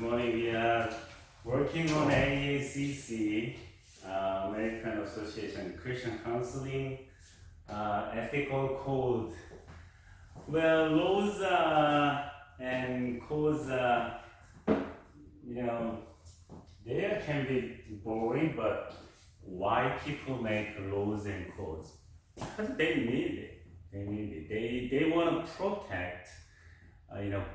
morning. We are working on AACC, American Association Christian Counseling Ethical Code. Well, laws and codes, they can be boring, but why people make laws and codes? Because they need it. They want to protect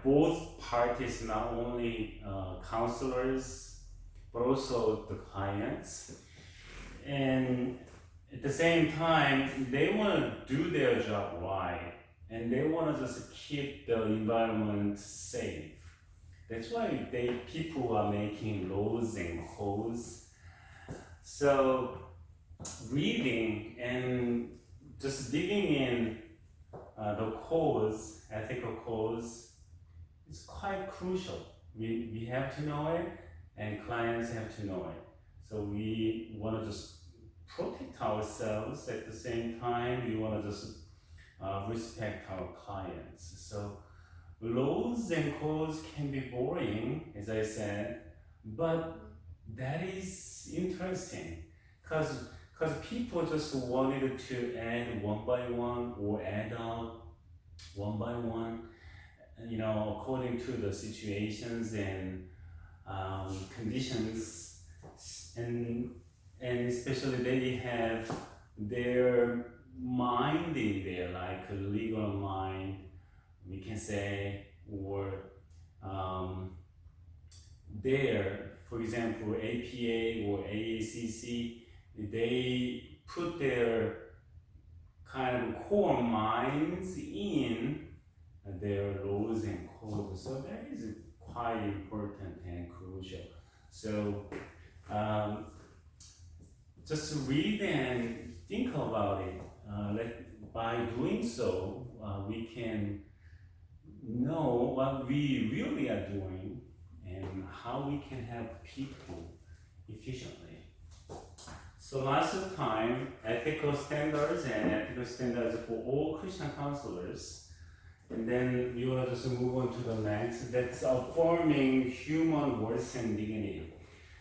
both parties, not only counselors, but also the clients. And at the same time, they want to do their job right, and they want to just keep the environment safe. That's why people are making laws and codes. So reading and just digging in the codes, ethical codes, is quite crucial. We have to know it, and clients have to know it. So we want to just protect ourselves. At the same time, we want to just respect our clients. So laws and codes can be boring, as I said, but that is interesting because people just wanted to add one by one or add out one by one, according to the situations and conditions, and especially they have their mind in there, like a legal mind, we can say, or for example, APA or AACC, they put their kind of core minds in their laws and codes. So that is quite important and crucial. So just read and think about it. By doing so, we can know what we really are doing and how we can help people efficiently. So lots of time, ethical standards for all Christian counselors. And then we will just move on to the next. That's affirming human worth and dignity.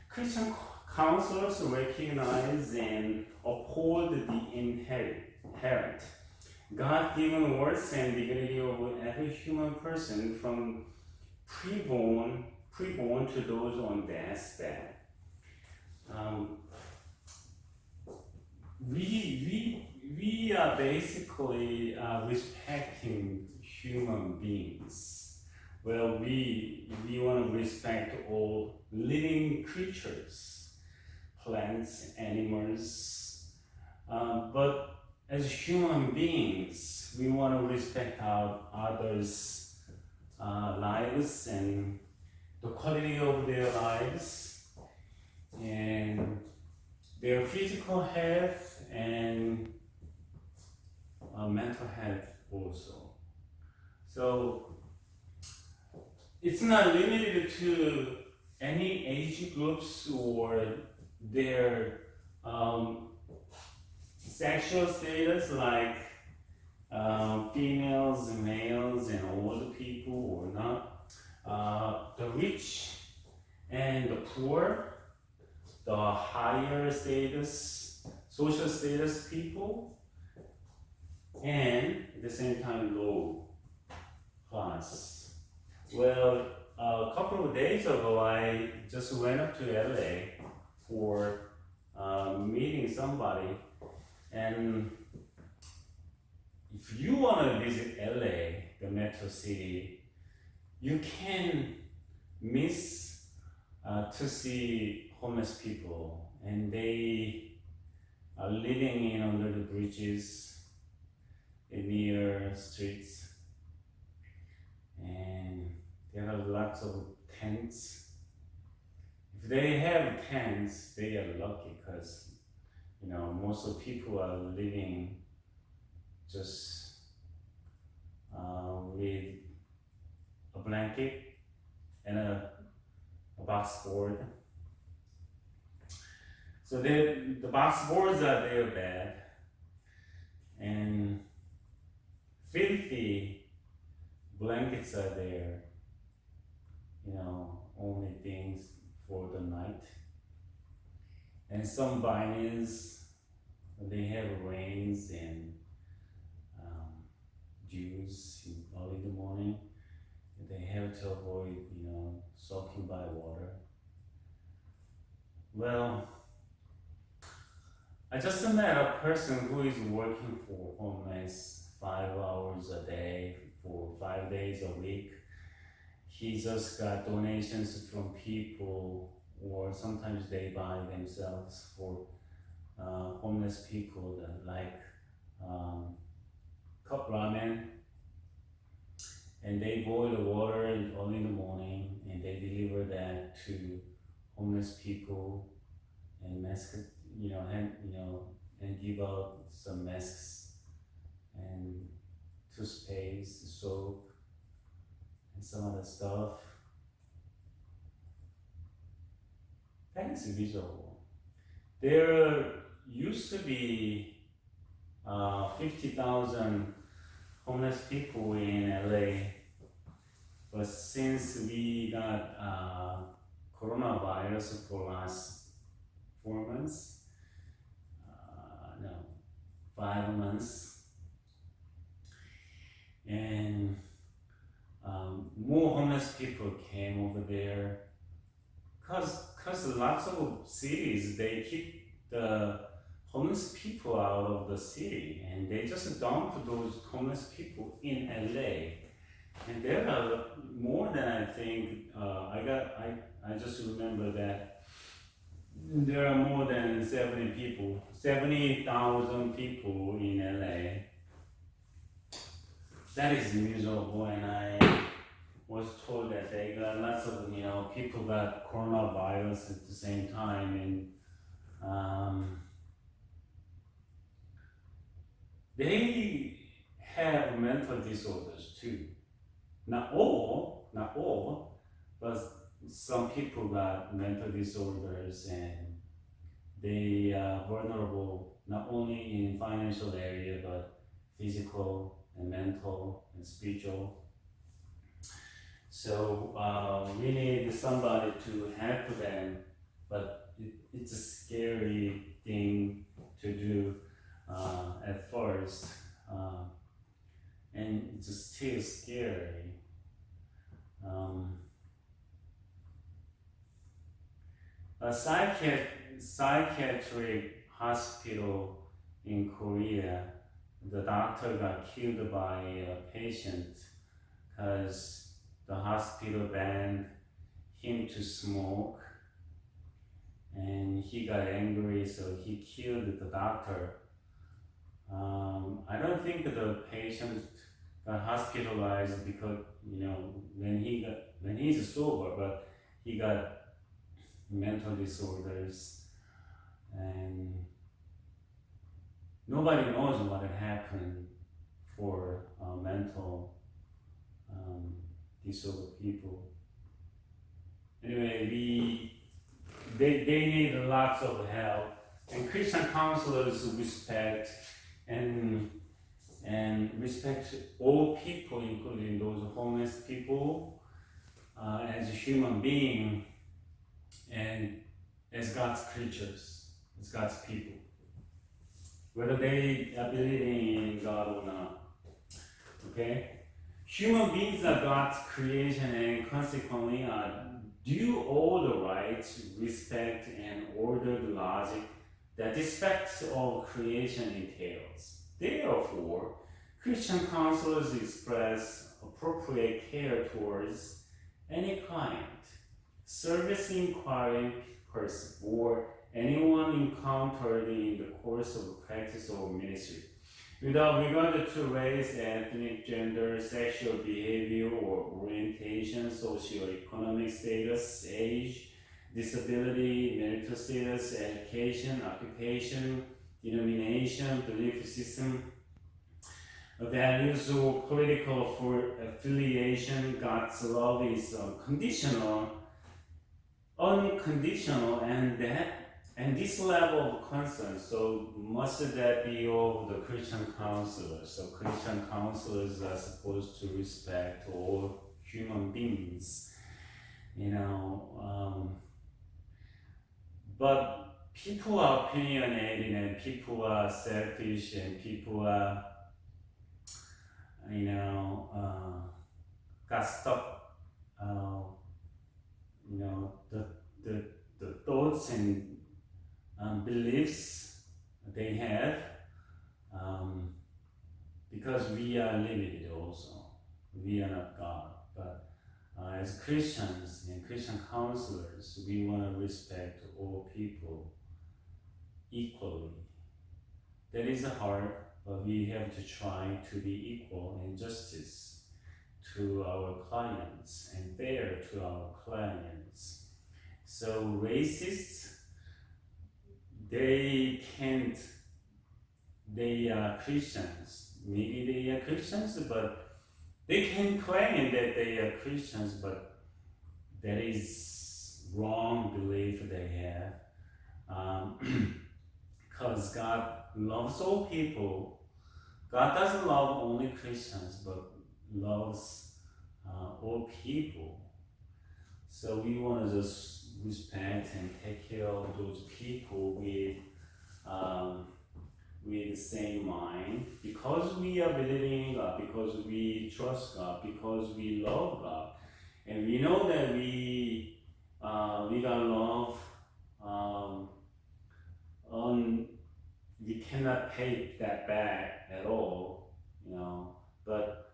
Christian counselors recognize and uphold the inherent God-given worth and dignity of every human person, from preborn to those on deathbed. We are basically respecting human beings. Well, we want to respect all living creatures, plants, animals, but as human beings, we want to respect our others' lives and the quality of their lives and their physical health and mental health also. So it's not limited to any age groups or their sexual status, like females, males, and older people or not. The rich and the poor, the higher status, social status people, and at the same time low class. Well, a couple of days ago, I just went up to LA for meeting somebody, and if you want to visit LA, the metro city, you can miss to see homeless people, and they are living in under the bridges, near streets, and there are lots of tents. If they have tents, they are lucky because most of people are living just with a blanket and a box board. So the box boards are their bed, and filthy blankets are there, only things for the night. And some vineyards, they have rains and dews in early in the morning. They have to avoid, soaking by water. Well, I just met a person who is working for homeless 5 hours a day for 5 days a week. He just got donations from people, or sometimes they buy themselves for homeless people that like cup ramen, and they boil the water early in the morning and they deliver that to homeless people and and give out some masks and toothpaste, soap, and some other stuff. That is visual. There used to be 50,000 homeless people in LA, but since we got coronavirus for last 4 months, no, 5 months, and more homeless people came over there, cause lots of cities, they keep the homeless people out of the city and they just dump those homeless people in LA. And there are more than I think, I just remember that there are more than 70,000 people in LA. That is miserable, and I was told that they got lots of, people got coronavirus at the same time, and they have mental disorders too. Not all, but some people got mental disorders, and they are vulnerable not only in financial area but physical and mental and spiritual. So we need somebody to help them, but it's a scary thing to do at first, and it's still scary. A psychiatric hospital in Korea, the doctor got killed by a patient because the hospital banned him to smoke, and he got angry, so he killed the doctor. I don't think the patient got hospitalized because when he's sober, but he got mental disorders, and nobody knows what had happened for mental disorder people. Anyway, they need lots of help, and Christian counselors respect and respect all people, including those homeless people, as a human being and as God's creatures, as God's people, whether they are believing in God or not. Okay? Human beings are God's creation, and consequently are due all the rights, respect, and ordered logic that this fact of creation entails. Therefore, Christian counselors express appropriate care towards any client, service inquiring person, or anyone encountered in the course of practice or ministry, without regard to race, ethnic, gender, sexual behavior or orientation, socioeconomic status, age, disability, marital status, education, occupation, denomination, belief system, values, or political affiliation. God's love is unconditional, and this level of concern, so must that be of the Christian counselors. So Christian counselors are supposed to respect all human beings. you know, but people are opinionated and people are selfish and people are, got stuck, the, the, the thoughts and beliefs they have, because we are limited also. We are not God. But as Christians and Christian counselors, we want to respect all people equally. That is hard, but we have to try to be equal in justice to our clients and fair to our clients. So racists, they can't, they are Christians. Maybe they are Christians, but they can claim that they are Christians, but that is wrong belief they have. Because God loves all people. God doesn't love only Christians, but loves all people. So we want to just respect and take care of those people with the same mind, because we are believing in God, because we trust God, because we love God, and we know that we got love. We cannot pay that back at all, but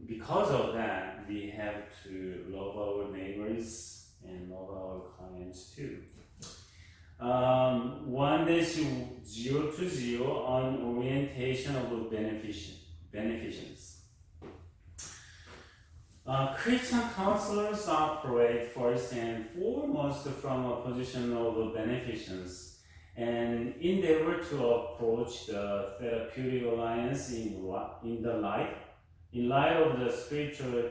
because of that, we have to love our neighbors and love our clients too. 1-020 on orientation of beneficence. Christian counselors operate first and foremost from a position of beneficence and endeavor to approach the therapeutic alliance in light of the scriptural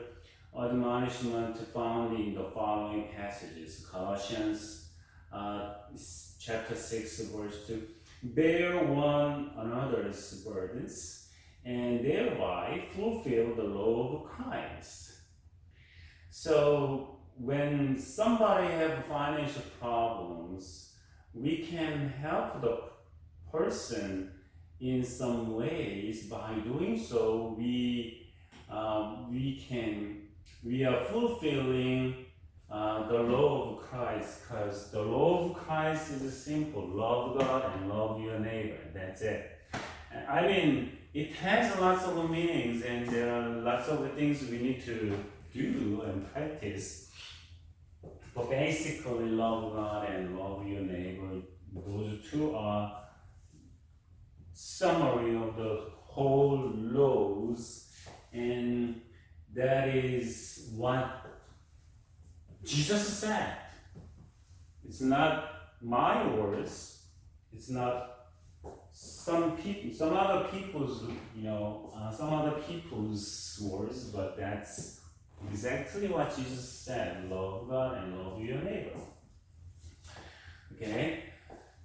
admonishment found in the following passages. Colossians chapter 6 verse 2, bear one another's burdens and thereby fulfill the law of Christ. So when somebody have financial problems, we can help the person in some ways. By doing so, we are fulfilling the law of Christ, because the law of Christ is simple: love God and love your neighbor. That's it. I mean, it has lots of meanings, and there are lots of things we need to do and practice. But basically, love God and love your neighbor, those two are summary of the whole laws, and that is what Jesus said. It's not my words. It's not some other people's words, but that's exactly what Jesus said: love God and love your neighbor. Okay,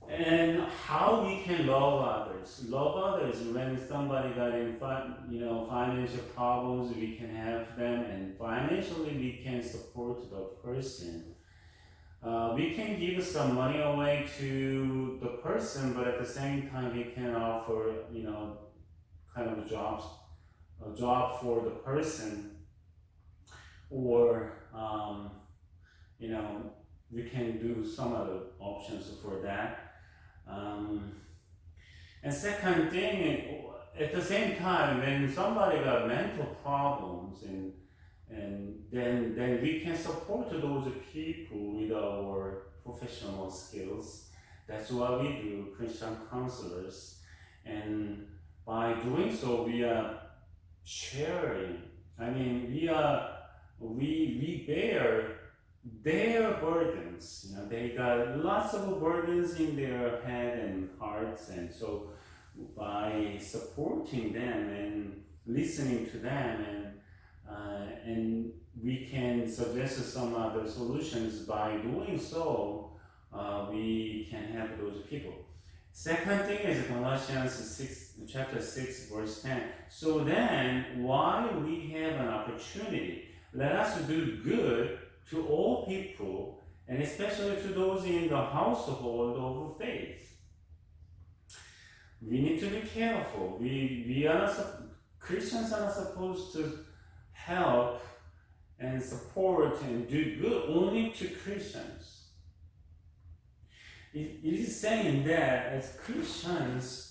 and how we can love others? Love others when somebody got in financial problems, we can help them, and financially we can support the person. We can give some money away to the person, but at the same time we can offer, kind of a job for the person, or we can do some other options for that. And second thing, at the same time, when somebody got mental problems, and then we can support those people with our professional skills. That's what we do, Christian counselors. And by doing so, we are sharing. I mean, we bear their burdens. They got lots of burdens in their head and hearts, and so by supporting them and listening to them, and we can suggest some other solutions. By doing so, we can help those people. Second thing is Colossians chapter 6 verse 10. So then, while we have an opportunity, let us do good to all people, and especially to those in the household of faith. We need to be careful. We are not, Christians are not supposed to help and support and do good only to Christians. It is saying that as Christians,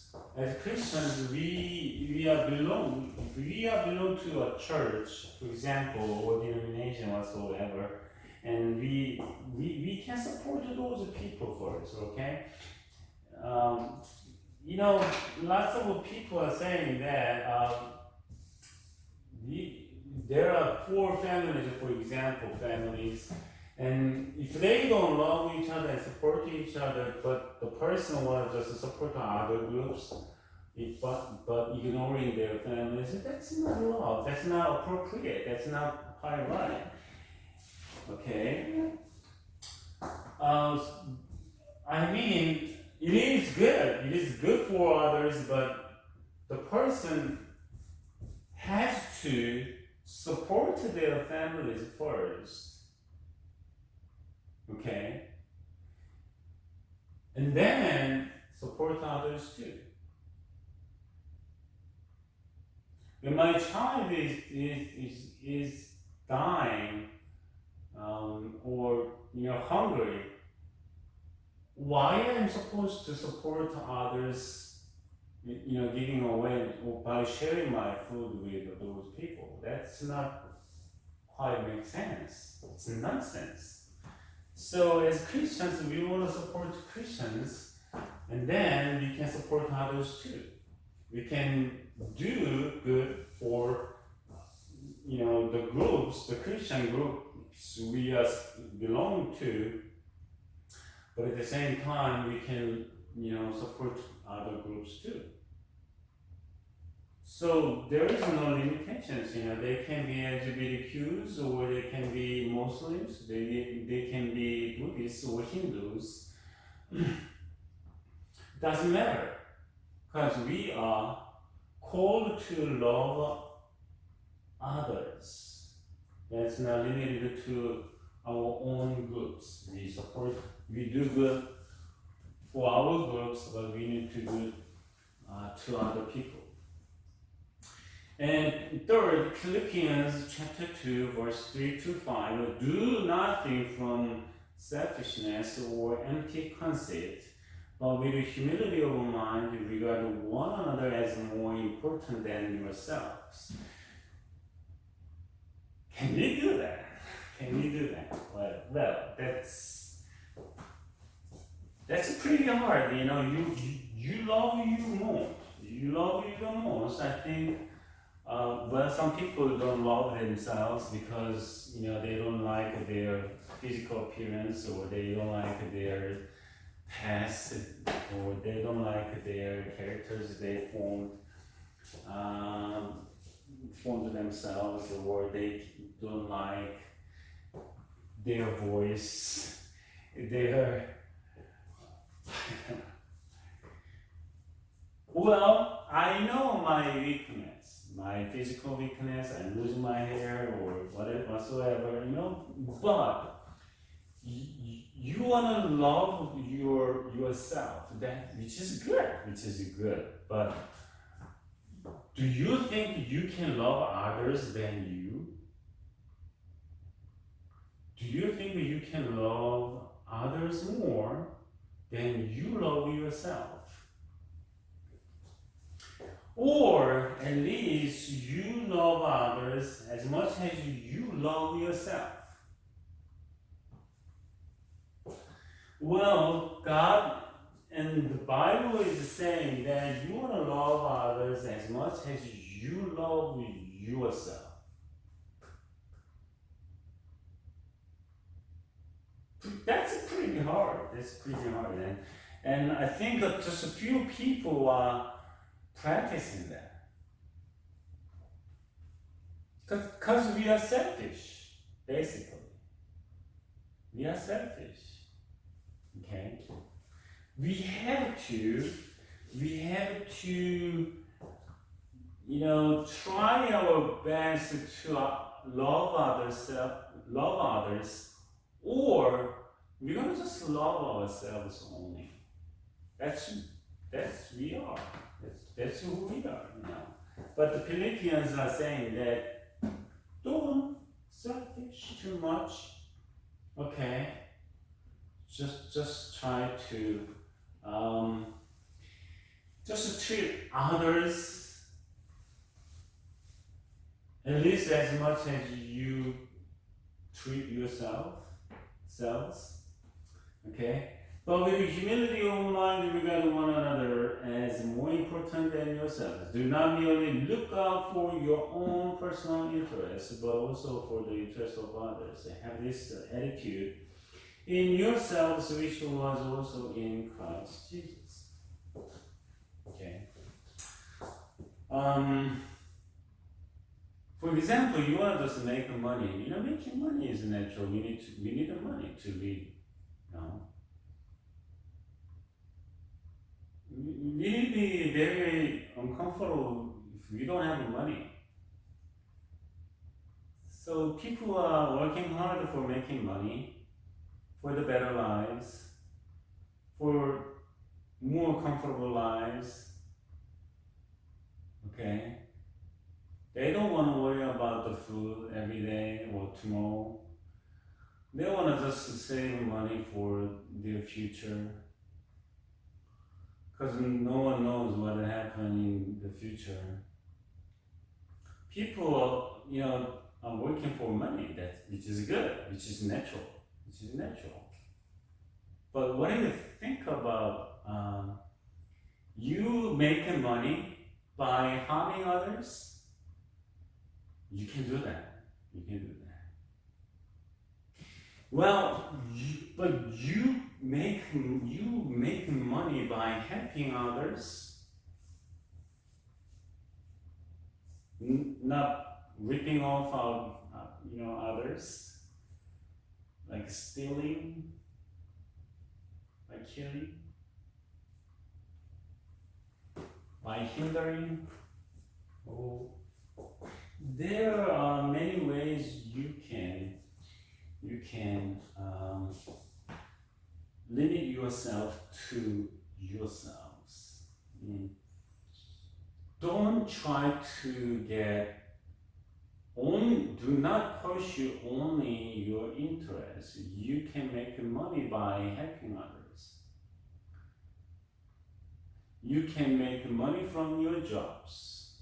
we are belong to a church, for example, or denomination whatsoever, and we can support those people first, okay? Lots of people are saying that there are 4 families, for example, and if they don't love each other and support each other, but the person wants just to support other groups, but ignoring their families, that's not love. That's not appropriate. That's not quite right. Okay. I mean, it is good. It is good for others, but the person has to support their families first. Okay? And then support others too. When my child is dying or hungry, why am I supposed to support others, giving away or by sharing my food with those people? That's not quite make sense. It's nonsense. So as Christians, we want to support Christians, and then we can support others too. We can do good for, the groups, the Christian groups we belong to, but at the same time, we can, support other groups too. So there is no limitations, they can be LGBTQs, or they can be Muslims, they can be Buddhists or Hindus. Doesn't matter, because we are called to love others. That's not limited to our own groups. We do good for our groups, but we need to do to other people. And third, Philippians chapter 2, verse 3 to 5, do nothing from selfishness or empty conceit, but with humility of mind, regard one another as more important than yourselves. Can we do that? Can we do that? Well, that's pretty hard. You love you more. You love you the most. I think. Some people don't love themselves because they don't like their physical appearance, or they don't like their past, or they don't like their characters they formed themselves, or they don't like their voice, Well, I know my weakness, my physical weakness. I'm losing my hair or whatsoever, but you want to love yourself, which is good. But do you think you can love others than you? Do you think you can love others more than you love yourself? Or at least you love others as much as you love yourself. Well, God and the Bible is saying that you want to love others as much as you love yourself. That's pretty hard. And I think that just a few people are practicing that. Because we are selfish, basically. We are selfish. Okay? We have to, try our best to love others, or we're gonna just love ourselves only. That's we are. That's who we are, you know. But the Philippians are saying that don't selfish too much. Okay. Just try to just treat others at least as much as you treat yourselves. Okay? But with humility of mind, regard one another as more important than yourselves. Do not merely look out for your own personal interests, but also for the interests of others. Have this attitude in yourselves, which was also in Christ Jesus. Okay. For example, you want to just make money. You know, making money is natural. We need the money to live. You know. We'll be very uncomfortable if we don't have money. So people are working hard for making money, for the better lives, for more comfortable lives. Okay? They don't want to worry about the food every day or tomorrow. They want to just save money for their future. Because no one knows what will happen in the future. People, you know, are working for money, which is good, which is natural. But what do you think about you making money by harming others? You can do that. Well, you making money by helping others, not ripping off others, like stealing, like killing, by hindering. Oh, there are many ways you can limit yourself to yourselves. Don't try to do not pursue only your interests. You can make money by helping others. You can make money from your jobs.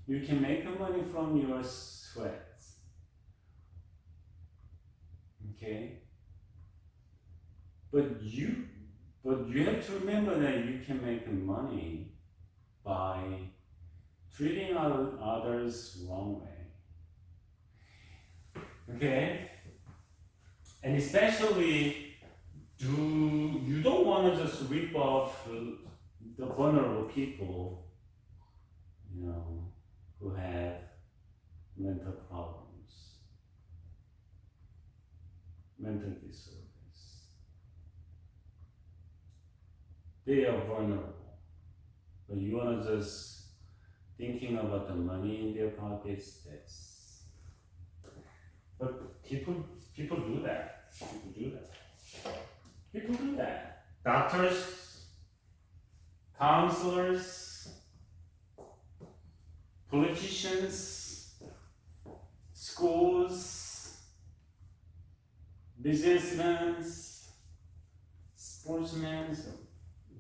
You can make money from your sweat. Okay? But you have to remember that you can make money by treating others wrong way. Okay? And especially, you don't want to just rip off the vulnerable people, you know, who have mental problems, mental disorders. They are vulnerable, but you want to just thinking about the money in their pockets. But people do that. People do that. Doctors, counselors, politicians, schools, businessmen, sportsmen.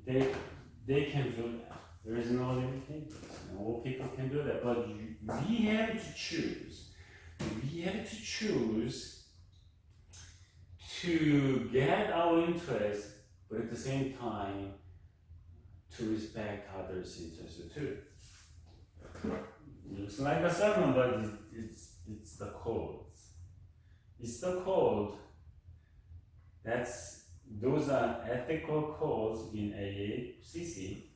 They can do that. There is no limitation. All people can do that. But we have to choose. We have to choose to get our interest, but at the same time to respect others' interests too. It looks like a sermon, but it's the code. It's the code. Those are ethical codes in AACC.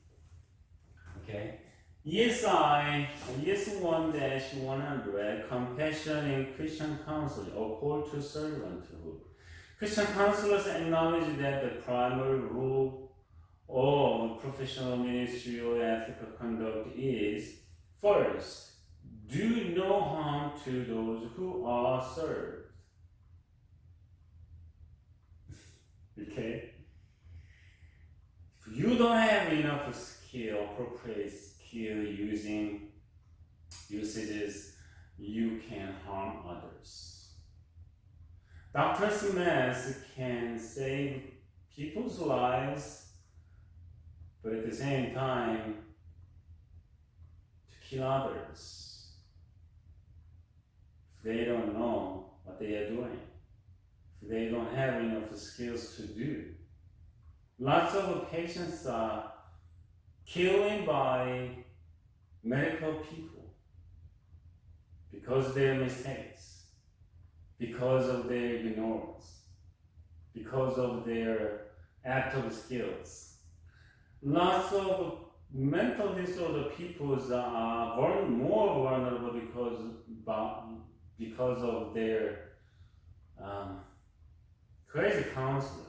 Okay. ESI, ES1-100, compassion in Christian counseling, or call to servanthood. Christian counselors acknowledge that the primary rule of professional ministry or ethical conduct is, first, do no harm to those who are served. Okay? If you don't have enough skill, appropriate skill using usages, you can harm others. Doctor's meds can save people's lives, but at the same time, to kill others. If they don't know what they are doing, if they don't have enough skills to do. Lots of patients are killed by medical people because of their mistakes, because of their ignorance, because of their act of skills. Lots of mental disorder people are more vulnerable because of their crazy counselors.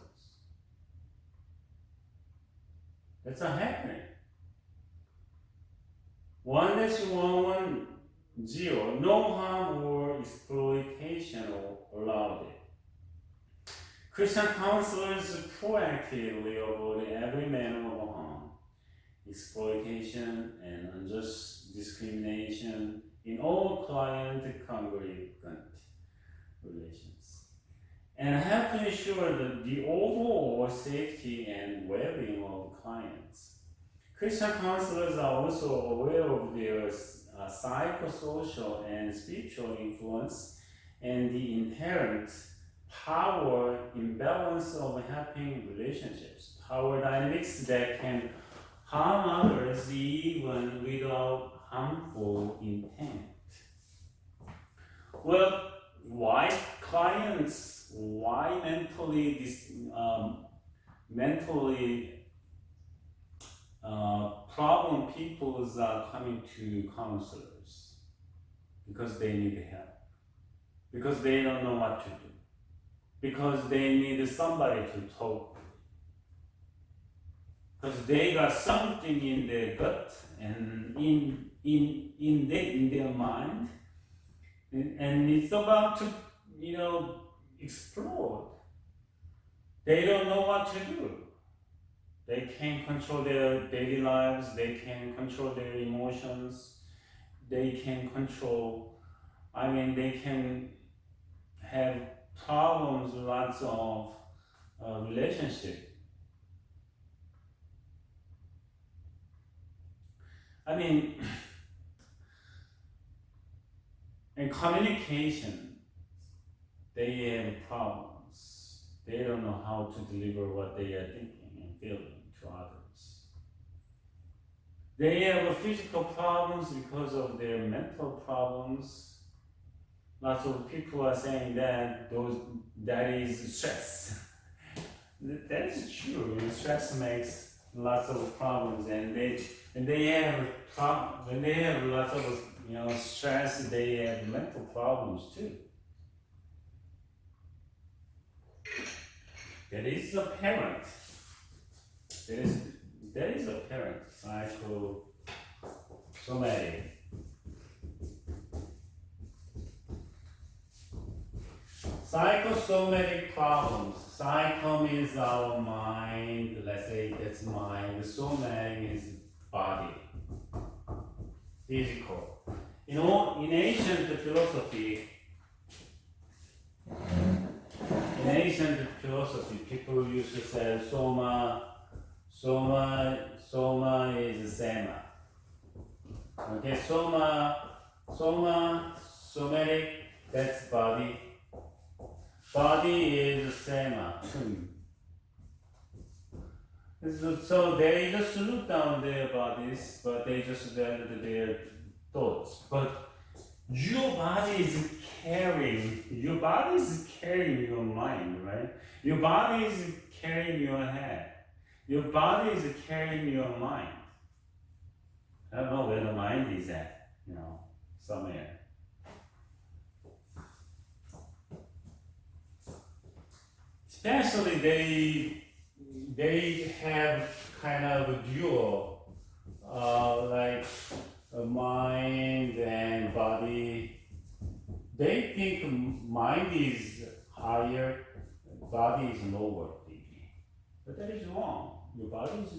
That's not happening. 1-110, no harm or exploitation allowed. Christian counselors proactively avoid every manner of harm, exploitation, and unjust discrimination in all client-congregant relations, and help to ensure the overall safety and well-being of clients. Christian counselors are also aware of their psychosocial and spiritual influence and the inherent power imbalance of helping relationships, power dynamics that can harm others even without harmful intent. Well, why clients, why mentally problem people are coming to counselors? Because they need help, because they don't know what to do, because they need somebody to talk to, because they got something in their gut and in their mind, and it's about to explode. They don't know what to do. They can't control their daily lives, they can't control their emotions, they can control, they can have problems with lots of relationship. In communication, they have problems. They don't know how to deliver what they are thinking and feeling to others. They have physical problems because of their mental problems. Lots of people are saying that is stress. That is true. Stress makes lots of problems, and they have when they have lots of stress, they have mental problems too. There is a parent. There is a parent psychosomatic. Psychosomatic problems. Psycho means our mind. Let's say that's mind. Somatic is body, physical. In ancient philosophy, people used to say soma is sema. Okay, somatic, that's body. Body is sema. So they just look down their bodies, but they just value their thoughts. But your body is carrying your mind, right? Your body is carrying your head. Your body is carrying your mind. I don't know where the mind is at, somewhere. Especially they have kind of a dual, like mind and body. think mind is higher, body is lower, baby. But that is wrong. Your body is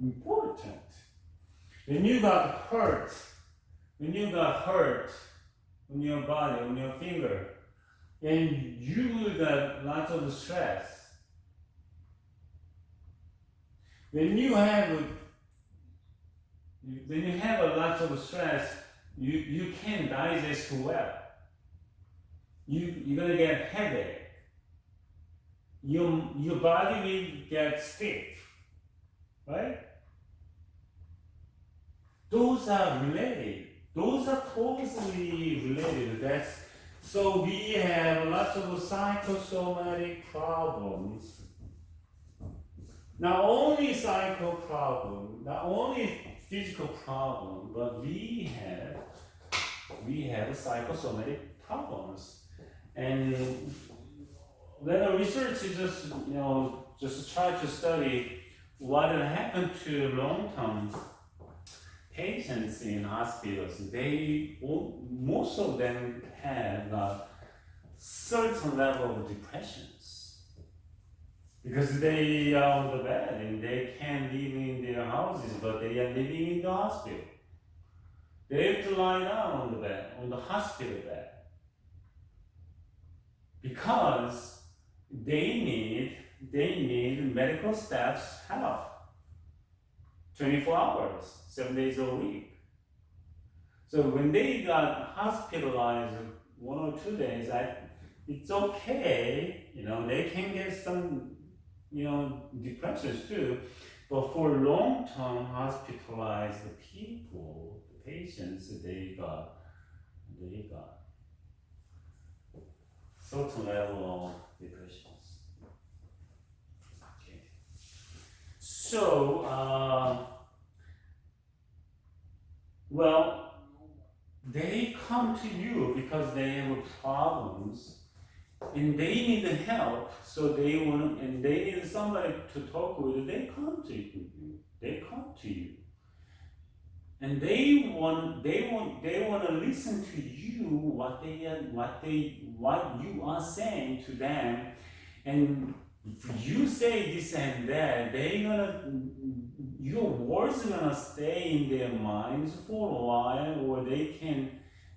important. When you got hurt on your body, on your finger, and you got lots of stress. When you have a lot of stress, you can't digest well. You're gonna get headache. Your body will get stiff, right? Those are related. Those are closely related. So we have lots of psychosomatic problems. Not only psycho problem, not only physical problem, but we have psychosomatic problems. And when a researcher just try to study what will happen to long-term patients in hospitals, most of them have a certain level of depressions because they are on the bed and they can't live in their houses, but they are living in the hospital. They have to lie down on the bed, on the hospital bed, because they need medical staff's help 24 hours, 7 days a week. So when they got hospitalized 1 or 2 days, it's okay, they can get some, depressions too. But for long-term hospitalized people, the patients, they got certain level of depressions. Okay. So, they come to you because they have problems and they need help, so they need somebody to talk with. They come to you. And they want to listen to you, what you are saying to them. And if you say this and that, your words are gonna stay in their minds for a while, or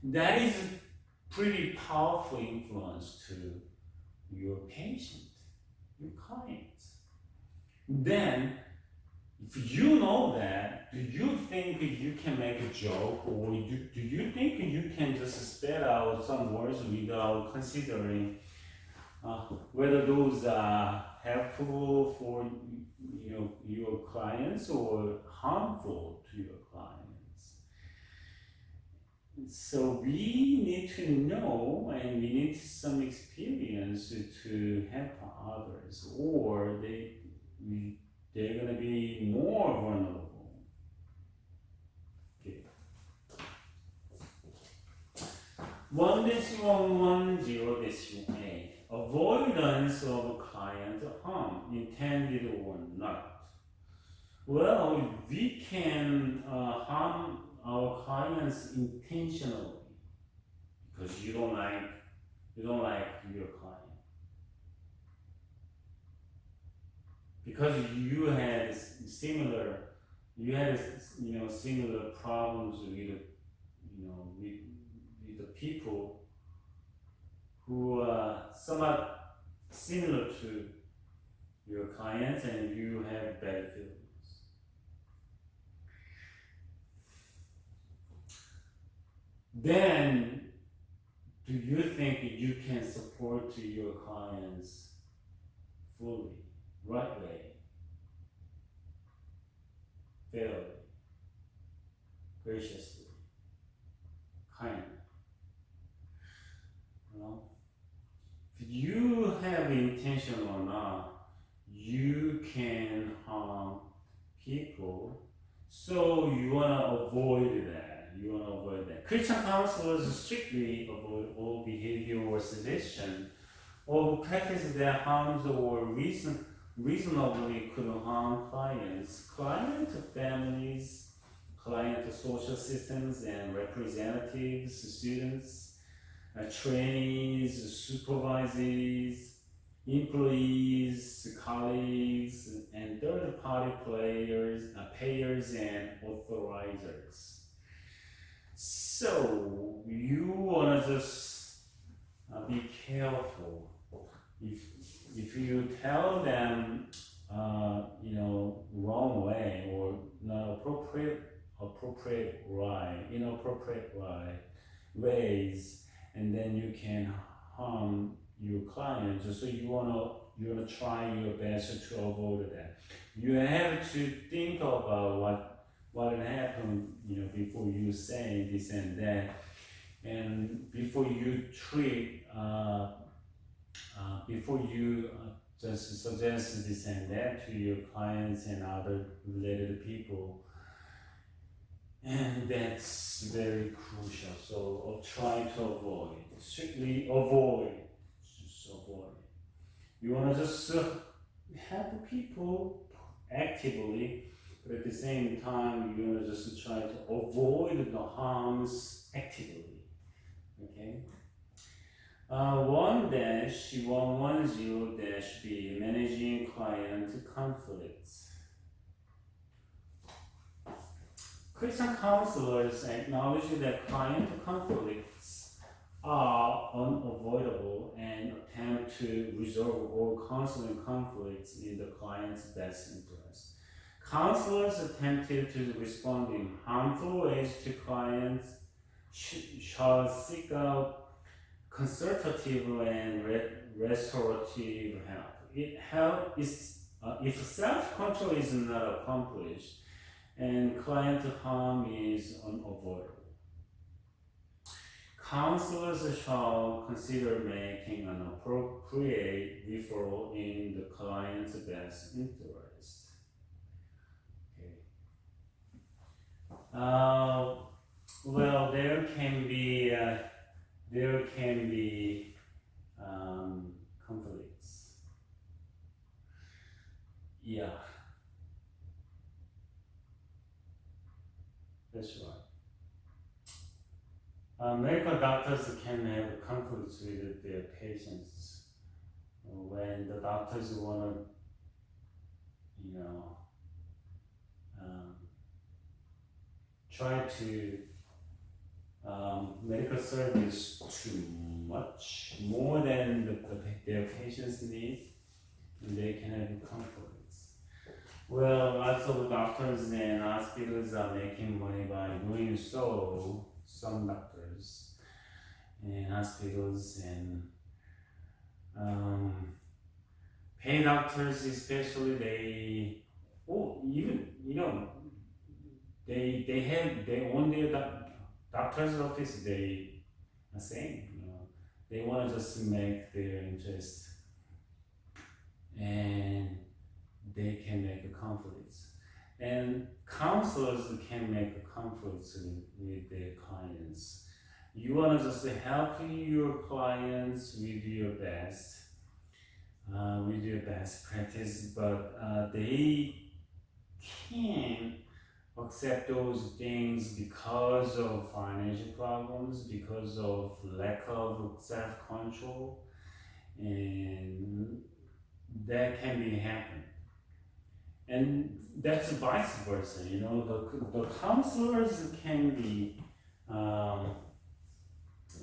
that is pretty powerful influence to your patient, your client. Then, if you know that, do you think you can make a joke, or do you think you can just spell out some words without considering whether those are helpful for your clients or harmful to your clients? So we need to know, and we need some experience to help others, or they're going to be more vulnerable. Okay. 1-110-A. Avoidance of client harm, intended or not. Well, we can harm our clients intentionally because you don't like your client, because you had similar problems with the people who are somewhat similar to your clients, and you have bad feelings. Then, do you think you can support your clients fully, right way, fairly, graciously, kindly? If you have intention or not, you can harm people. So you want to avoid that. Christian counselors strictly avoid all behavior or suggestion or practice that harms or reasonably could harm clients, client families, client social systems and representatives, students, trainees, supervisors, employees, colleagues, and third-party payers and authorizers. So you wanna just be careful. If you tell them, wrong way or not inappropriate ways, and then you can harm your client. So you wanna try your best to avoid that. You have to think about what happened, before you say this and that, and before you just suggest this and that to your clients and other related people. And that's very crucial. So try to strictly avoid. Just avoid. You want to just help people actively, but at the same time, you want to just try to avoid the harms actively. Okay? 1-110-B, managing client conflicts. Christian counselors acknowledge that client conflicts are unavoidable and attempt to resolve all counseling conflicts in the client's best interest. Counselors attempted to respond in harmful ways to clients shall seek out consultative and restorative help. If self-control is not accomplished and client harm is unavoidable, counselors shall consider making an appropriate referral in the client's best interest. Okay. Well, there can be conflicts. Yeah, that's right. Medical doctors can have conflicts with their patients when the doctors want to, try to medical service too much, more than their patients need, and they can have conflicts. Well, lots of doctors and hospitals are making money by doing so. Some doctors and hospitals and pay doctors especially, they own their doctor's office. They are saying, they want to just make their interest, and they can make conflicts. And counselors can make conflicts with their clients. You want to just help your clients with your best practice, but they can accept those things because of financial problems, because of lack of self-control, and that can be happen. And that's vice versa, the counselors can be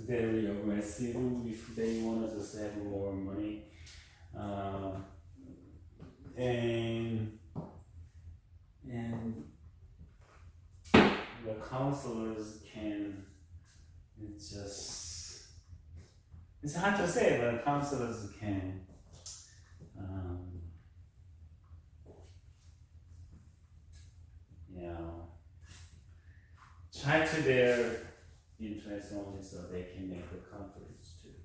very aggressive if they want to just have more money, and the counselors can, it's hard to say, but counselors can try to their interest only, so they can make the conflicts too.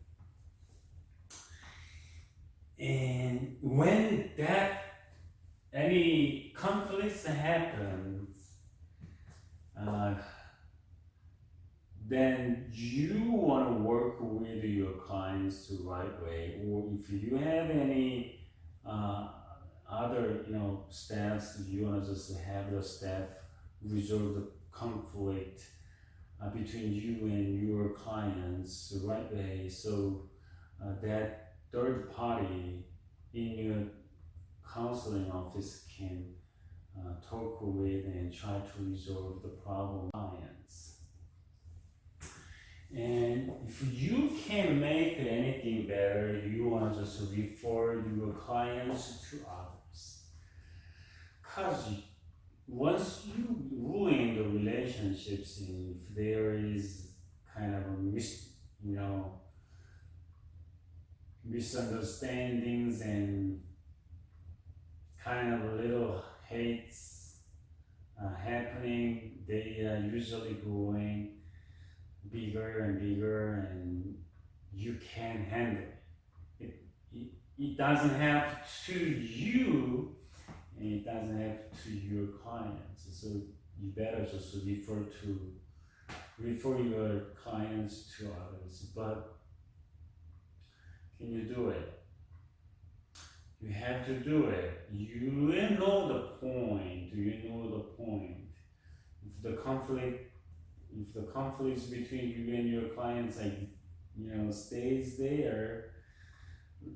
And when any conflicts happens, then you want to work with your clients the right way, or if you have any other staffs, you want to just have the staff resolve the conflict between you and your client. clients the right way, so that third party in your counseling office can talk with and try to resolve the problem clients. And if you can't make anything better, you want to just refer your clients to others. Because once you ruin the relationships, and if there is kind of a misunderstandings and kind of little hates happening, they are usually growing bigger and bigger, and you can't handle it. It doesn't happen to you, and it doesn't happen to your clients. So you better just refer your clients to others. But can you do it? You have to do it. You know the point. You know the point. If the conflicts between you and your clients stays there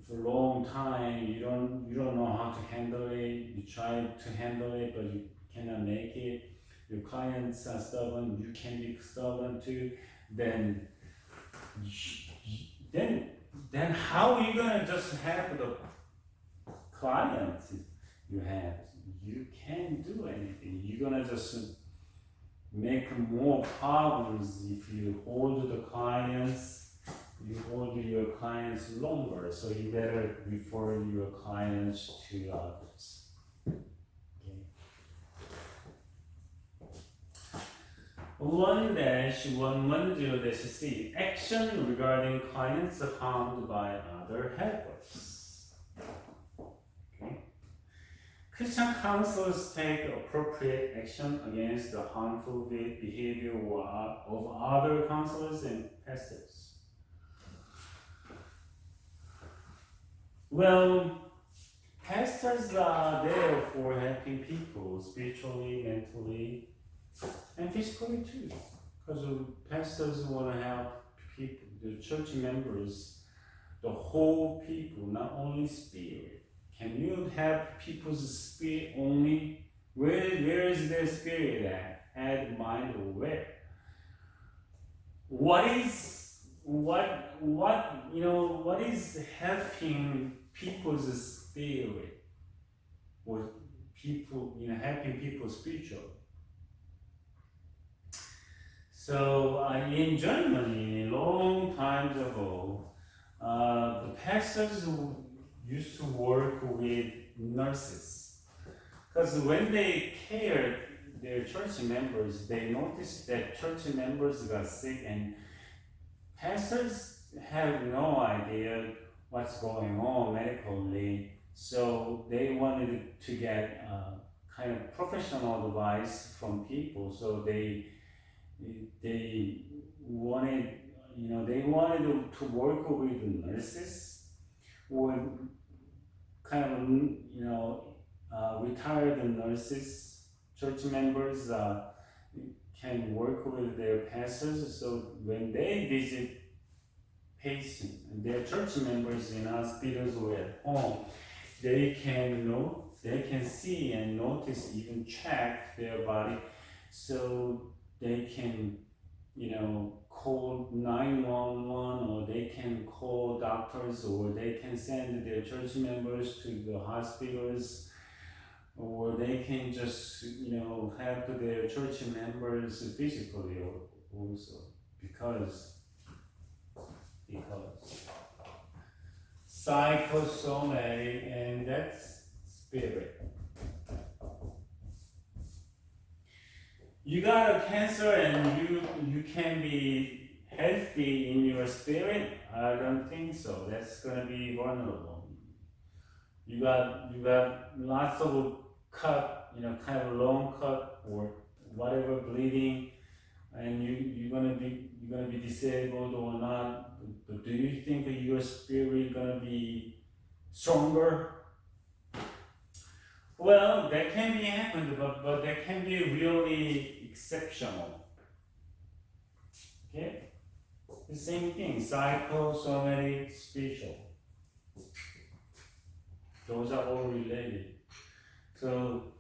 for a long time, you don't know how to handle it. You try to handle it, but you cannot make it. Your clients are stubborn. You can be stubborn too. Then how are you gonna just have the clients you have? You can't do anything. You're gonna just make more problems if you hold your clients longer. So you better refer your clients to others. Okay. 1-110-C. Action regarding clients harmed by other helpers. Okay. Christian counselors take appropriate action against the harmful behavior of other counselors and pastors. Well, pastors are there for helping people spiritually, mentally, and physically too. Because pastors want to help people, the church members, the whole people, not only spirit. Can you help people's spirit only? Where is their spirit at? Head, mind, or where? What is helping people's spirit, or helping people spiritual? So in Germany, long time ago, the pastors used to work with nurses, because when they cared their church members, they noticed that church members got sick, and pastors have no idea what's going on medically, so they wanted to get kind of professional advice from people. So they wanted to work with nurses, or kind of retired nurses. Church members can work with their pastors, so when they visit patients and their church members in hospitals or at home, they can see and notice, even check their body, so they can call 911, or they can call doctors, or they can send their church members to the hospitals, or they can just help their church members physically also, because psychosomatic, and that's spirit. You got a cancer and you can be healthy in your spirit? I don't think so. That's gonna be vulnerable. You got lots of cut, kind of long cut or whatever, bleeding, and you're gonna be disabled or not. But do you think that your spirit gonna be stronger? Well, that can be happened, but that can be really exceptional. Okay, The same thing, psychosomatic, spiritual. Those are all related. So,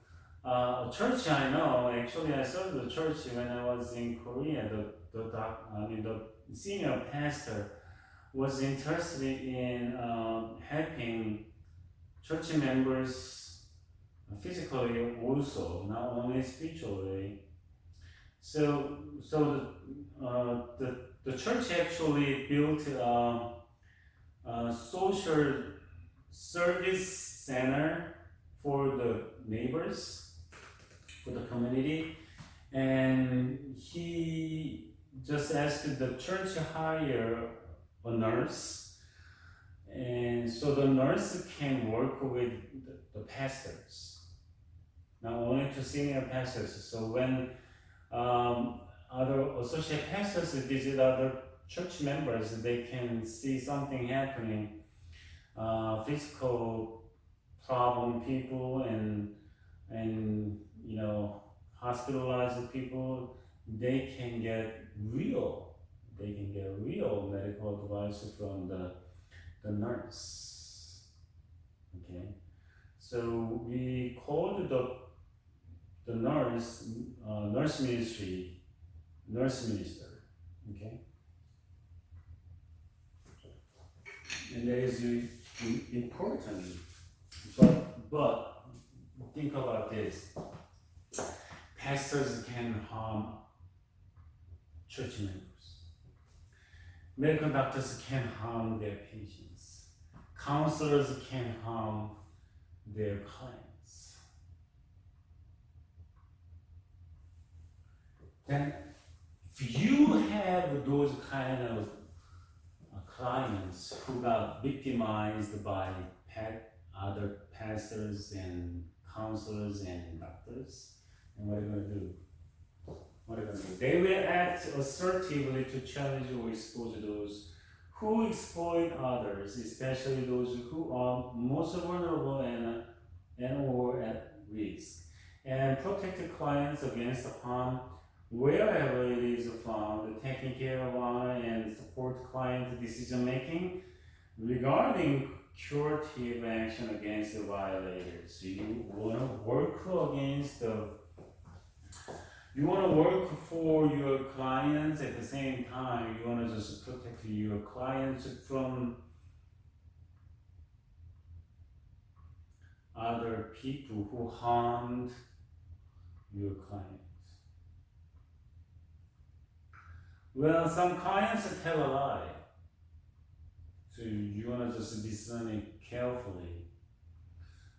a church I know, actually I served the church when I was in Korea. The senior pastor was interested in helping church members physically also, not only spiritually. So the church actually built a social service center for the neighbors, for the community, and he just asked the church to hire a nurse, and so the nurse can work with the pastors, not only to senior pastors. So when other associate pastors visit other church members, they can see something happening, physical problem people and hospitalized people. They can get real medical advice from the nurse. Okay, so we called the nurse minister. Okay, and that is important. But think about this: pastors can harm church members. Medical doctors can harm their patients. Counselors can harm their clients. Then, if you have those kind of clients who got victimized by other pastors and counselors and doctors, and what are you going to do? They will act assertively to challenge or expose those who exploit others, especially those who are most vulnerable and or at risk, and protect the clients against harm wherever it is found, taking care of and support client decision making regarding curative action against the violators. You want to work for your clients. At the same time, you want to just protect your clients from other people who harmed your clients. Well, some clients tell a lie, so you want to just discern it carefully.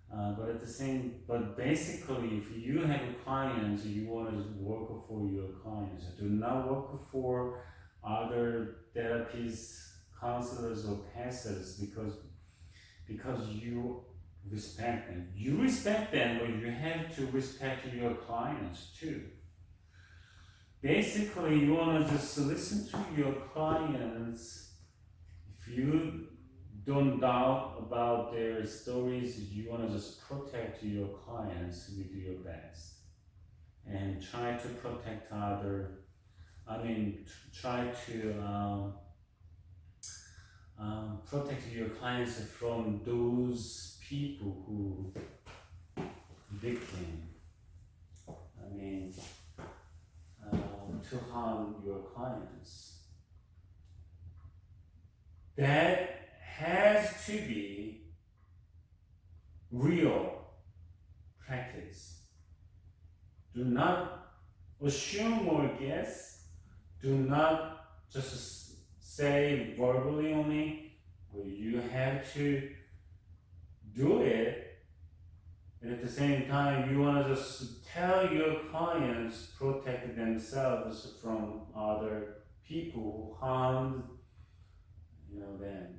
But basically, if you have clients, you want to work for your clients. Do not work for other therapists, counselors, or pastors because you respect them. You respect them, but you have to respect your clients too. Basically, you want to just listen to your clients. If you don't doubt about their stories, you want to just protect your clients with your best. And try to protect try to protect your clients from those people who victim. To harm your clients. That has to be real practice. Do not assume or guess. Do not just say verbally only. You have to do it. And at the same time, you want to just tell your clients protect themselves from other people who harmed them.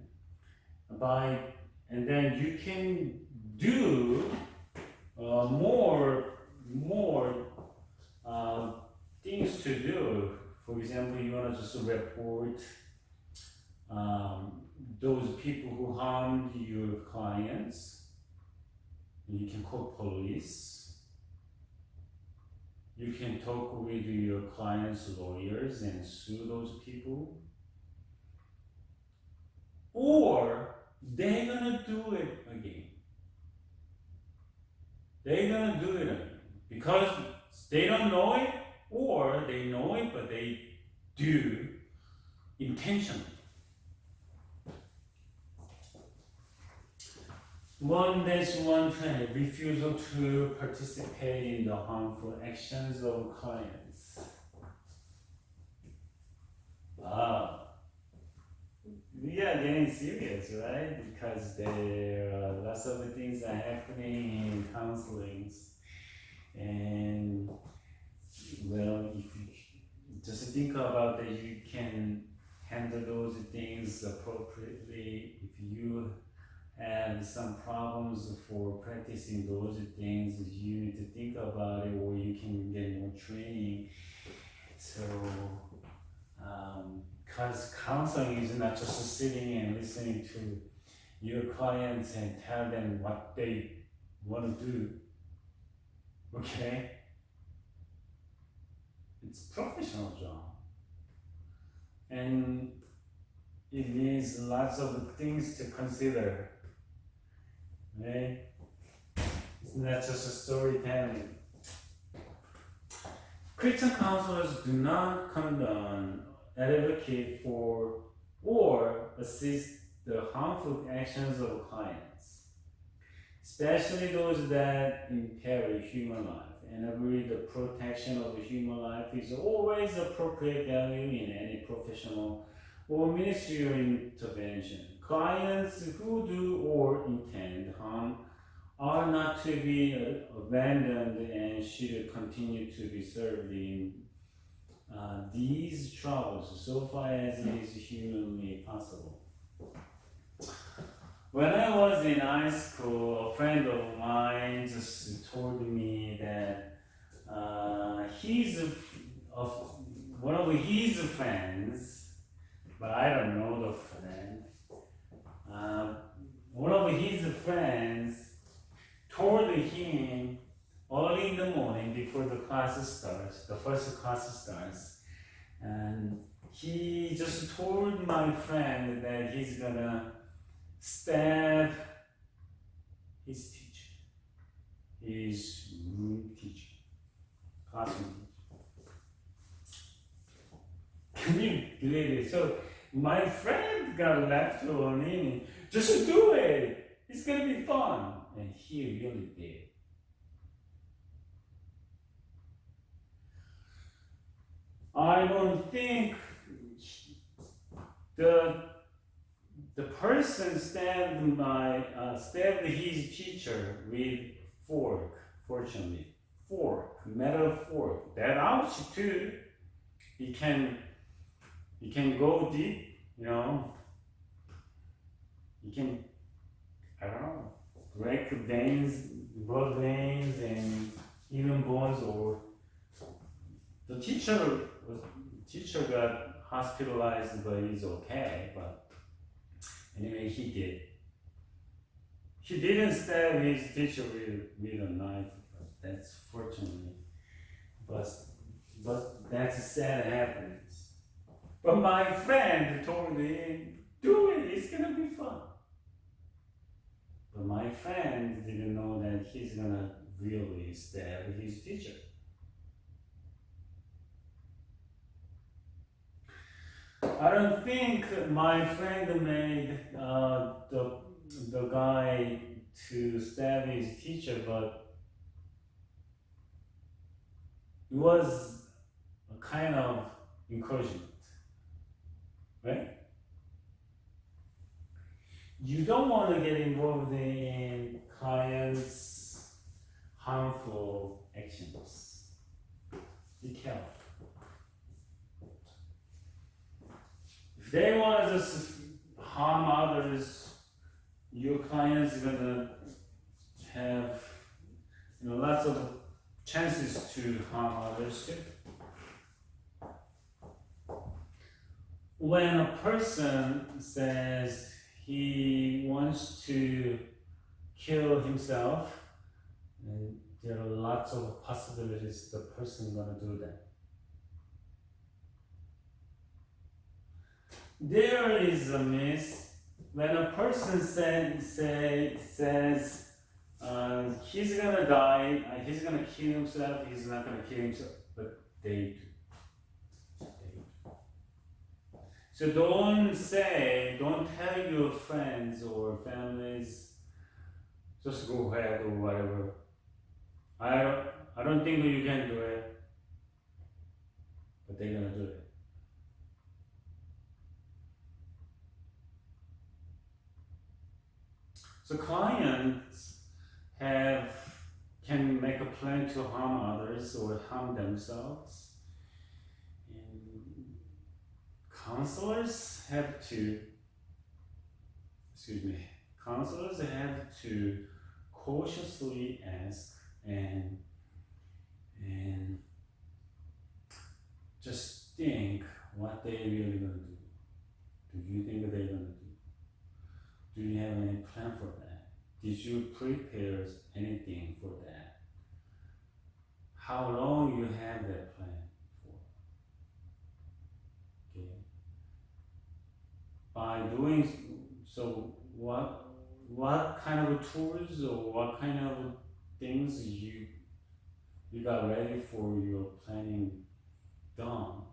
And then you can do more things to do. For example, you want to just report those people who harmed your clients. You can call police. You can talk with your clients' lawyers and sue those people. they're gonna do it again. They're gonna do it again because they don't know it, or they know it but they do intentionally. 1-120, refusal to participate in the harmful actions of clients. Wow. We are getting serious, right? Because there are lots of things are happening in counselings. And, well, if you just think about that, you can handle those things appropriately. If you have some problems for practicing those things, you need to think about it, or you can get more training. So, because counseling is not just sitting and listening to your clients and tell them what they want to do. Okay? It's a professional job. And it needs lots of things to consider. Right? It's not just a storytelling. Christian counselors do not condone, advocate for, or assist the harmful actions of clients, especially those that imperil human life, and agree the protection of human life is always appropriate value in any professional or ministerial intervention. Clients who do or intend harm are not to be abandoned and should continue to be served in these troubles so far as it is humanly possible. When I was in high school, a friend of mine just told me that one of his friends, but I don't know the friend, one of his friends told him early in the morning before the first class starts, and he just told my friend that he's gonna stab his teacher, his room teacher, classroom teacher. Can you believe it? So my friend got left alone. Just do it. It's gonna be fun, and he really did. I don't think the person stabbed his teacher with fork. Fortunately, metal fork. That ouch too. He can go deep. You know. He can, I don't know, break veins, blood veins, and even bones. Or the teacher got hospitalized, but he's okay. But anyway, he did. He didn't stab his teacher with a knife. But that's fortunately. But that's sad happens. But my friend told him, do it. It's gonna be fun. But my friend didn't know that he's gonna really stab his teacher. I don't think my friend made the guy to stab his teacher, but it was a kind of encouragement, right? You don't want to get involved in clients' harmful actions. Be careful. If they want to just harm others, your clients are gonna have lots of chances to harm others too. When a person says he wants to kill himself, and there are lots of possibilities the person gonna do that. There is a myth when a person says he's gonna die, he's gonna kill himself, he's not gonna kill himself, but they do. So don't tell your friends or families, just go ahead or whatever. I don't think you can do it, but they're gonna do it. So clients can make a plan to harm others or harm themselves. And counselors have to cautiously ask and just think what they really gonna do. Do you think they're gonna do? Do you have any plan for that? Did you prepare anything for that? How long you have that plan for? Okay. By doing so, what kind of tools or what kind of things you got ready for your planning done,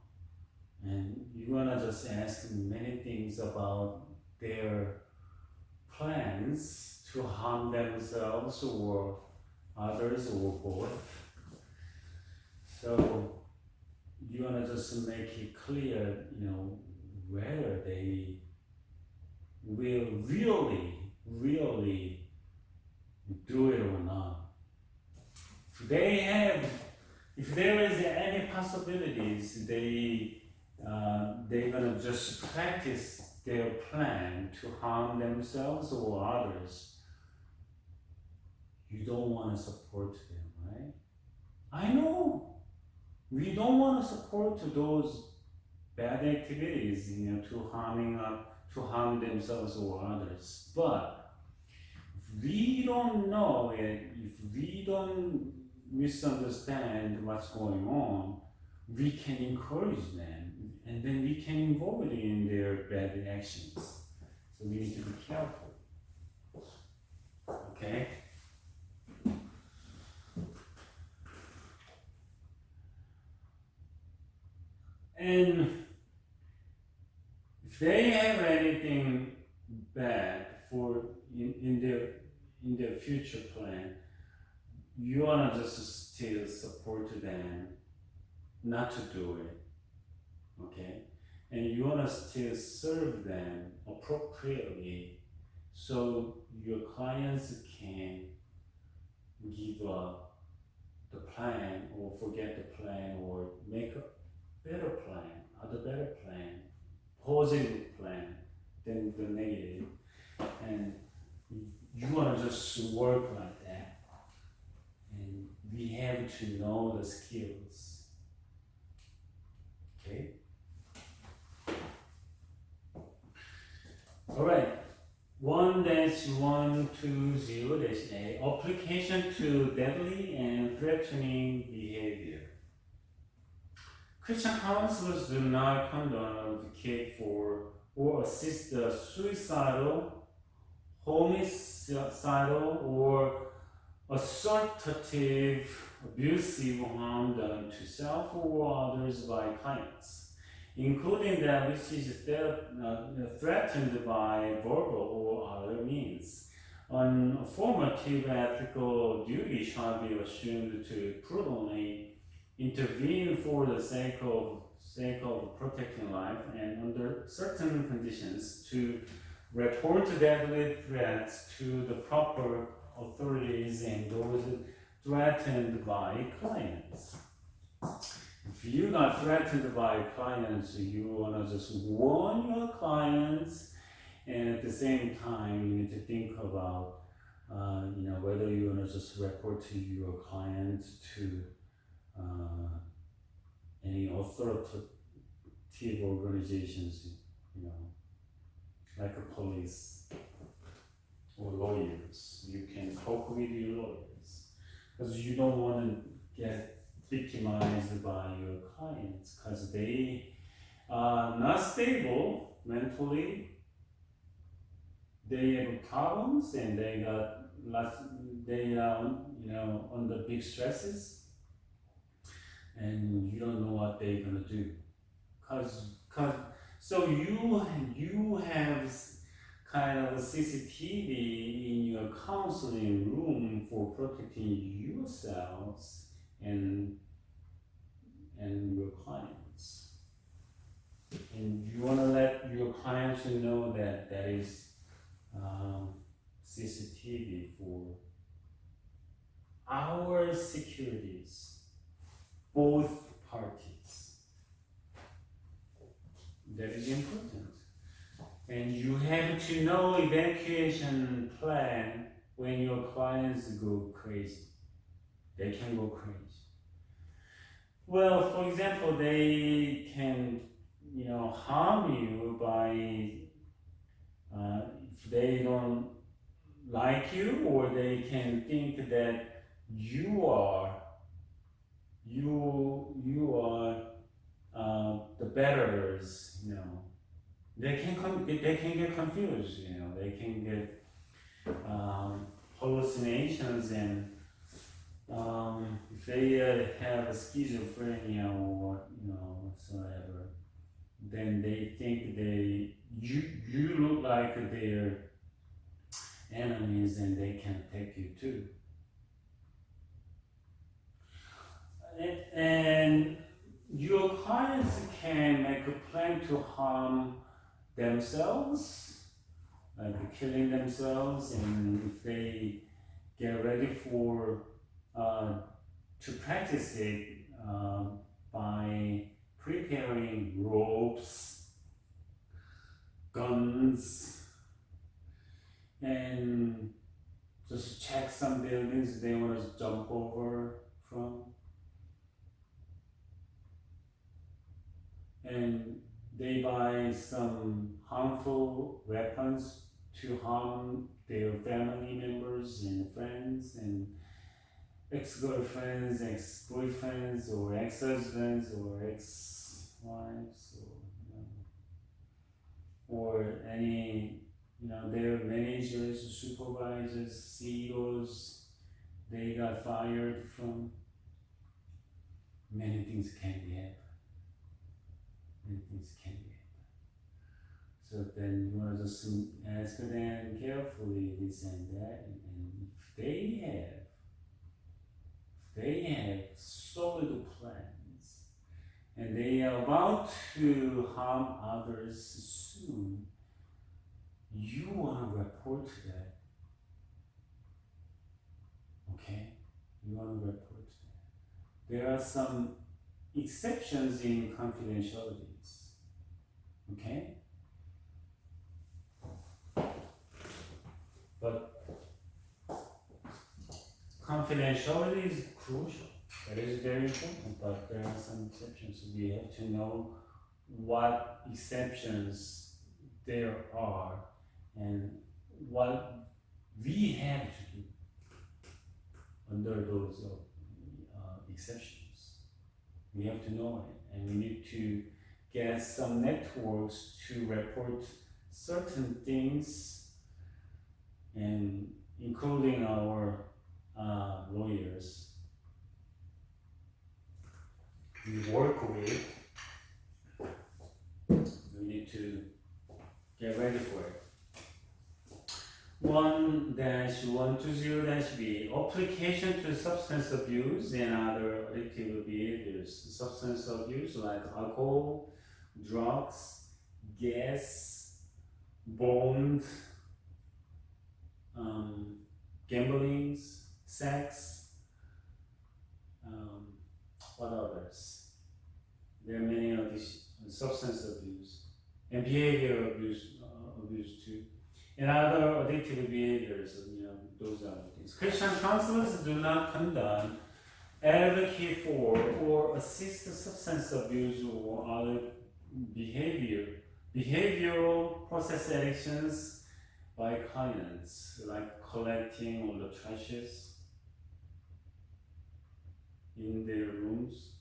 and you're gonna just ask many things about their plans to harm themselves or others or both. So you're gonna just make it clear, whether they will really do it or not. If there is any possibilities, they're gonna just practice their plan to harm themselves or others. You don't want to support them, right? I know we don't want to support those bad activities, to harm themselves or others. But if we don't know it, if we don't misunderstand what's going on, we can encourage them, and then we can involve in their bad actions. So we need to be careful. Okay? And if they have anything bad in their future plan, you wanna just still support them not to do it. Okay? And you wanna still serve them appropriately so your clients can give up the plan or forget the plan or make a better plan, positive plan than the negative. And you wanna just work like that. And we have to know the skills. Okay? Alright, 1-120-A, application to deadly and threatening behavior. Christian counselors do not condone, advocate for, or assist the suicidal, homicidal, or assaultative, abusive harm done to self or others by clients, including that which is threatened by verbal or other means. An affirmative ethical duty shall be assumed to prudently intervene for the sake of protecting life, and under certain conditions to report deadly threats to the proper authorities and those threatened by clients. If you got threatened by clients, you wanna just warn your clients, and at the same time, you need to think about, whether you wanna just report to your clients to any authoritative organizations, like a police or lawyers. You can talk with your lawyers because you don't want to get victimized by your clients because they are not stable mentally they have problems and they got lots, they are, under big stresses, and you don't know what they're gonna do, cause so you have kind of a CCTV in your counseling room for protecting yourselves and your clients, and you want to let your clients know that that is CCTV for our securities, both parties. That is important. And you have to know evacuation plan when your clients go crazy. They can go crazy. Well, for example, they can, harm you by if they don't like you, or they can think that you are the betterers. They can get confused. They can get hallucinations, and if they have schizophrenia or whatsoever, then they think you look like their enemies, and they can take you too. And your clients can make a plan to harm themselves, like killing themselves, and if they get ready for to practice it by preparing ropes, guns, and just check some buildings they want to jump over from, and they buy some harmful weapons to harm their family members and friends and ex-girlfriends, ex-boyfriends, or ex-husbands, or ex-wives, or any, their managers, supervisors, CEOs, they got fired from. Many things can be happening. Many things can be happening. So then you want to just ask them carefully this and that, and if they have solid plans, and they are about to harm others soon, you want to report that. Okay? You want to report that. There are some exceptions in confidentialities. Okay? But confidentiality is crucial. That is very important, but there are some exceptions. We have to know what exceptions there are and what we have to do under those exceptions. We have to know it, and we need to get some networks to report certain things, and including our lawyers we work with. We need to get ready for it. 1-120-B, application to substance abuse and other addictive behaviors. Substance abuse like alcohol, drugs, gas, bond, gambling, sex, what others? There are many of these substance abuse and behavior abuse too. And other addictive behaviors, those are the things. Christian counselors do not condone, advocate for, or assist substance abuse or other behavioral process addictions by clients, like collecting all the trashes in their rooms.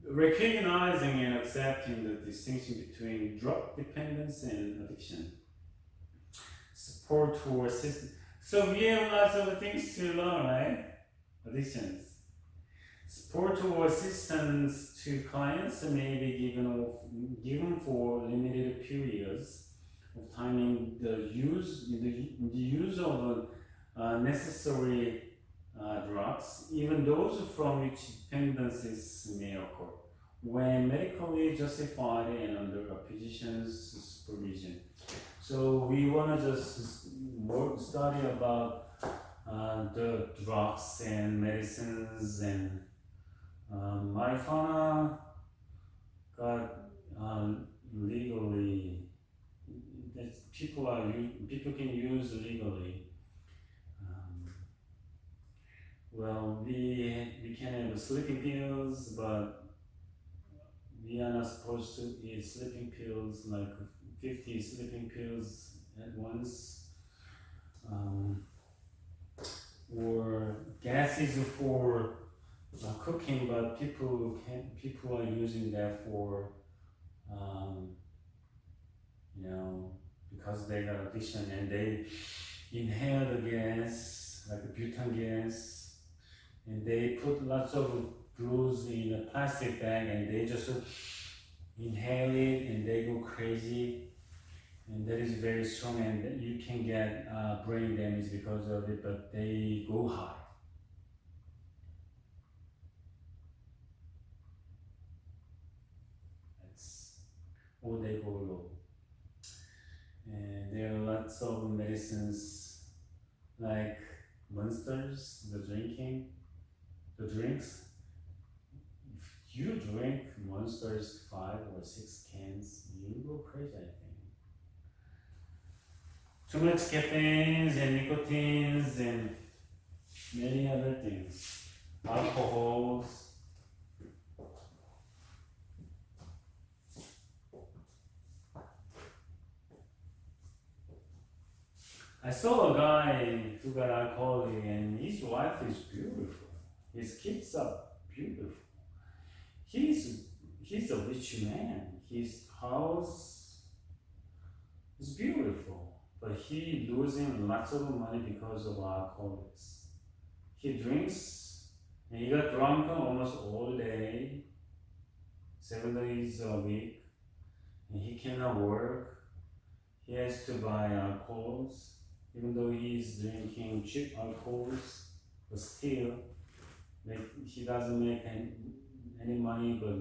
Recognizing and accepting the distinction between drug dependence and addiction. support or assistance. So we have lots of things to learn, right? Additions. Support or assistance to clients may be given for limited periods of time in the use of necessary drugs, even those from which dependencies may occur, when medically justified and under a physician's supervision. So we want to just study about the drugs and medicines and marijuana got legally. That people can use legally. Well, we can have sleeping pills, but we are not supposed to eat sleeping pills like 50 sleeping pills at once. Or gas is for cooking, but people are using that for because they got addiction and they inhale the gas like the butane gas, and they put lots of glues in a plastic bag and they just inhale it and they go crazy, and that is very strong and you can get brain damage because of it, but they go high. Or they go low. And there are lots of medicines like monsters, the drinks. If you drink monsters 5 or 6 cans, you go crazy, I think. Too much caffeines and nicotines and many other things. Alcohols. I saw a guy who got alcoholic and his wife is beautiful. His kids are beautiful. He's a rich man. His house is beautiful. But he losing lots of money because of alcoholics. He drinks and he got drunk almost all day, 7 days a week, and he cannot work. He has to buy alcohols. Even though he's drinking cheap alcohols, but still, he doesn't make any money, but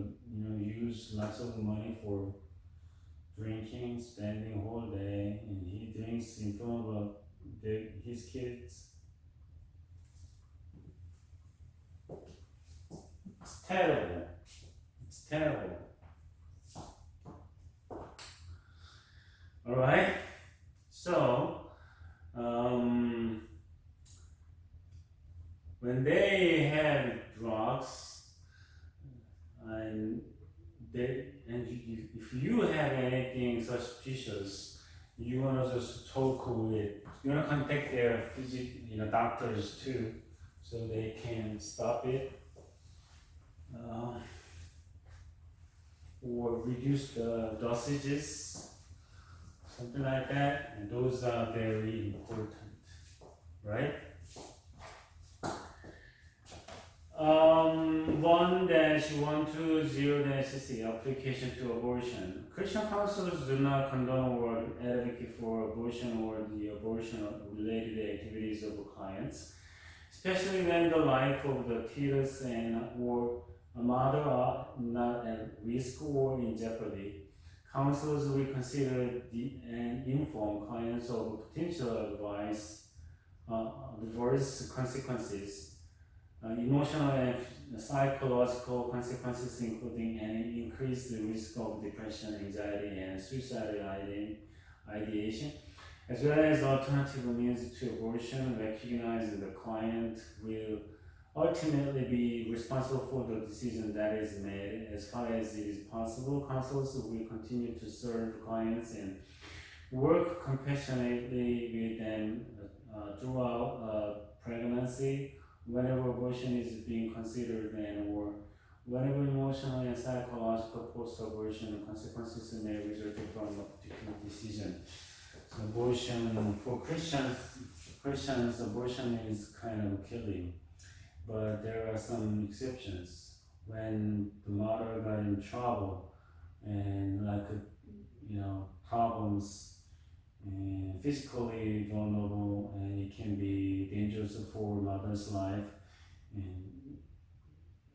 use lots of money for drinking, spending whole day, and he drinks in front of his kids. It's terrible. It's terrible. All right. So. When they have drugs, if you have anything suspicious, you wanna just talk with, you wanna contact their doctors too, so they can stop it, or reduce the dosages, something like that. And those are very important, right? 1-120-C application to abortion. Christian counselors do not condone or advocate for abortion or the abortion-related activities of clients, especially when the life of the fetus or a mother are not at risk or in jeopardy. Counselors will consider and inform clients of potential adverse consequences. Emotional and psychological consequences, including an increased risk of depression, anxiety, and suicidal ideation, as well as alternative means to abortion. Recognizing the client will ultimately be responsible for the decision that is made. As far as it is possible, counselors will continue to serve clients and work compassionately with them throughout pregnancy, whenever abortion is being considered, or whenever emotional and psychological post-abortion consequences may result from a particular decision. abortion for Christians, abortion is kind of killing, but there are some exceptions. When the mother got in trouble and problems and physically vulnerable, and it can be dangerous for mother's life, and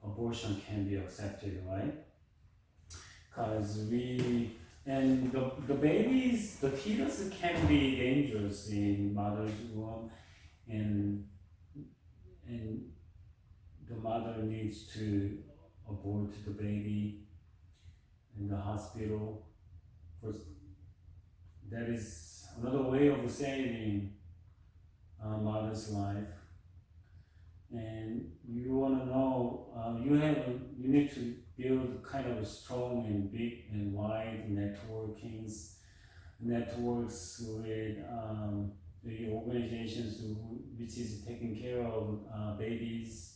abortion can be accepted, right? Because the babies, the fetus can be dangerous in mother's womb, and the mother needs to abort the baby in the hospital. That is another way of saving a mother's life. And you want to know, you need to build kind of a strong and big and wide networks with the organizations which is taking care of babies,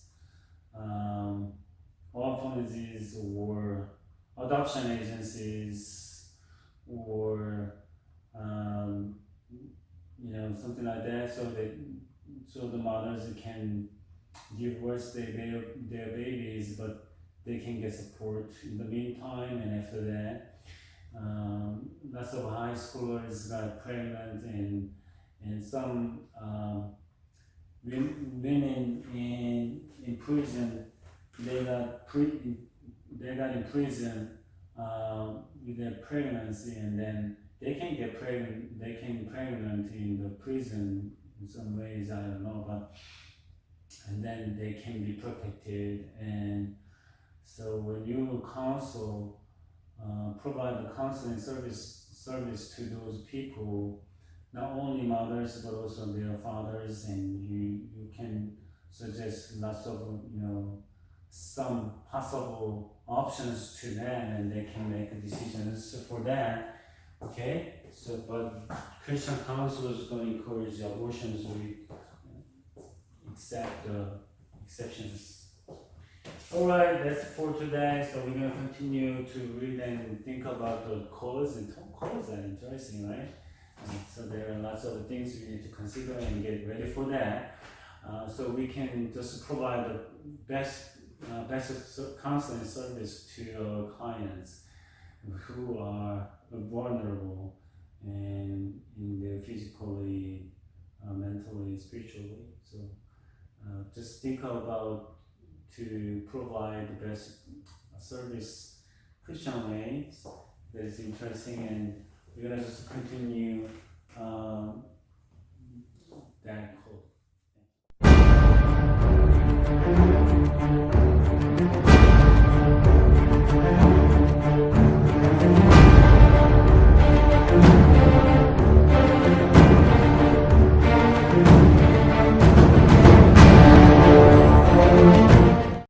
orphanages or adoption agencies, or something like that, so the mothers can divorce their babies, but they can get support in the meantime. And after that, lots of high schoolers got pregnant, and some women in prison, they got in prison with their pregnancy, and then they can get pregnant. They can be pregnant in the prison in some ways, I don't know, but and then they can be protected. And so when you provide the counseling service to those people, not only mothers but also their fathers, and you can suggest lots of some possible options to them, and they can make decisions for that. Okay, so but Christian counselors don't encourage abortions. We accept the exceptions. Alright, that's for today. So we're going to continue to read and think about the cause, and cause are interesting, right? So there are lots of things we need to consider and get ready for that. So we can just provide the best counseling service to our clients who are vulnerable and in their physically, mentally, spiritually. So just think about to provide the best service Christian way that is interesting, and we're gonna just continue